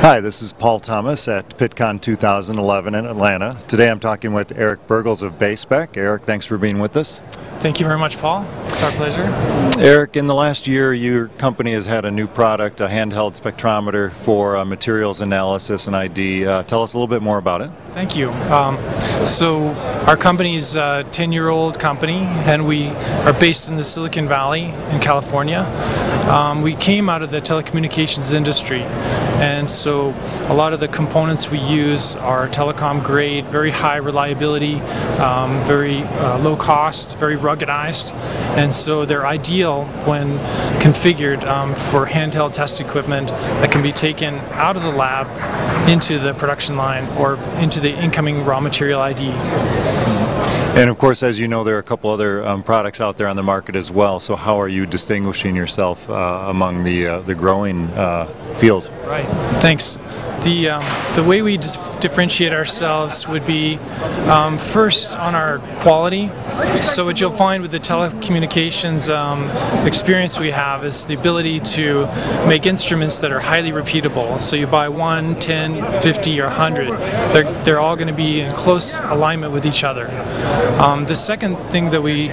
Hi, this is Paul Thomas at PittCon 2011 in Atlanta. Today I'm talking with Eric Burgles of BaySpec. Eric, thanks for being with us. Thank you very much, Paul. It's our pleasure. Eric, in the last year, your company has had a new product, a handheld spectrometer for materials analysis and ID. Tell us a little bit more about it. Thank you. So our company is a 10-year-old company, and we are based in the Silicon Valley in California. We came out of the telecommunications industry, and so a lot of the components we use are telecom grade, very high reliability, very low cost, very ruggedized, and so they're ideal when configured for handheld test equipment that can be taken out of the lab into the production line or into the incoming raw material ID. And of course, as you know, there are a couple other products out there on the market as well. So how are you distinguishing yourself among the growing field? Right. Thanks. The way we differentiate ourselves would be first on our quality. So what you'll find with the telecommunications experience we have is the ability to make instruments that are highly repeatable. So you buy 1, 10, 50, or 100. They're all going to be in close alignment with each other. The second thing that we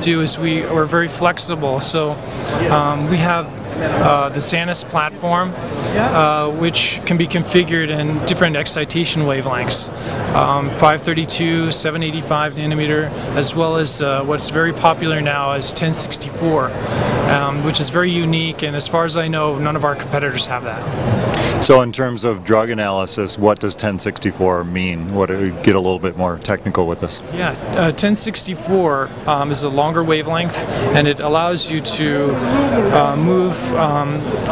do is we're very flexible. So we have the Sanus platform, which can be configured in different excitation wavelengths, 532, 785 nanometer, as well as what's very popular now is 1064, which is very unique, and as far as I know, none of our competitors have that. So in terms of drug analysis, what does 1064 mean? Get a little bit more technical with this. Yeah, 1064 is a longer wavelength, and it allows you to move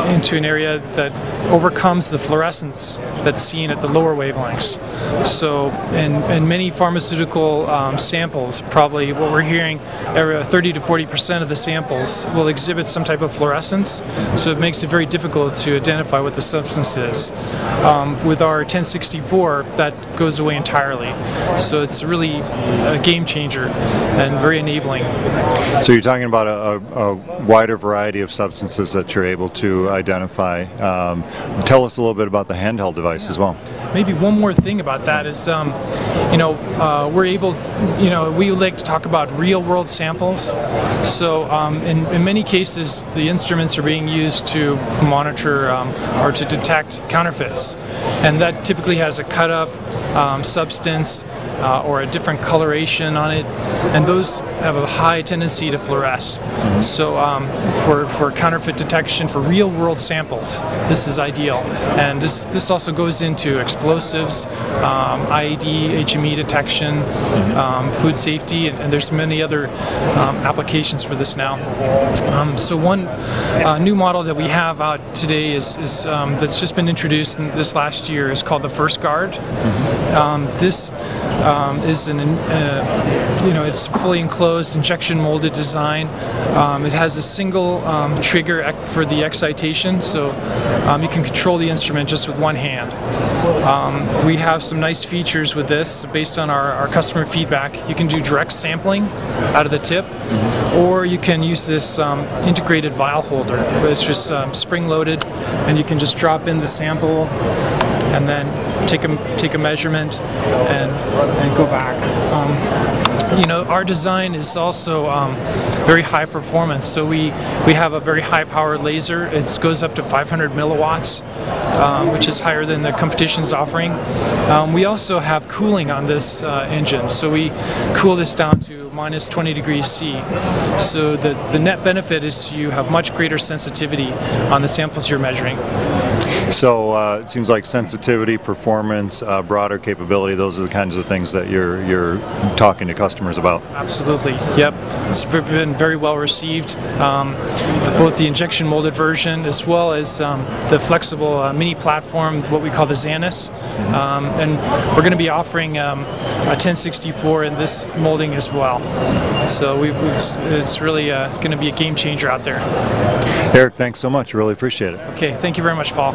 into an area that overcomes the fluorescence that's seen at the lower wavelengths. So in many pharmaceutical samples, probably what we're hearing, 30 to 40% of the samples will exhibit some type of fluorescence, so it makes it very difficult to identify what the substance is. With our 1064, that goes away entirely. So it's really a game changer and very enabling. So you're talking about a wider variety of substances that you're able to identify. Tell us a little bit about the handheld device as well. Maybe one more thing about that is, we're able, we like to talk about real-world samples. So in many cases, the instruments are being used to monitor or to detect counterfeits, and that typically has a cut-up substance or a different coloration on it, and those have a high tendency to fluoresce. So for counterfeit detection for real-world samples, this is ideal. And this also goes into explosives, IED, HME detection, food safety, and there's many other applications for this now. So one new model that we have out today is that's just been introduced in this last year is called the First Guard. This is it's fully enclosed, injection molded design. It has a single trigger for the excitation, so you can control the instrument just with one hand. We have some nice features with this based on our customer feedback. You can do direct sampling out of the tip, or you can use this integrated vial holder where it's just spring loaded, and you can just drop in the sample and then take a measurement and go back. Our design is also very high performance. So we have a very high power laser. It goes up to 500 milliwatts, which is higher than the competition's offering. We also have cooling on this engine. So we cool this down to minus 20 degrees C. So the net benefit is you have much greater sensitivity on the samples you're measuring. So it seems like sensitivity, performance, broader capability, those are the kinds of things that you're talking to customers about. Absolutely, yep. It's been very well received. Both the injection molded version as well as the flexible mini platform, what we call the Sanus. And we're going to be offering a 1064 in this molding as well. So it's really going to be a game changer out there. Eric, thanks so much. Really appreciate it. Okay, thank you very much, Paul.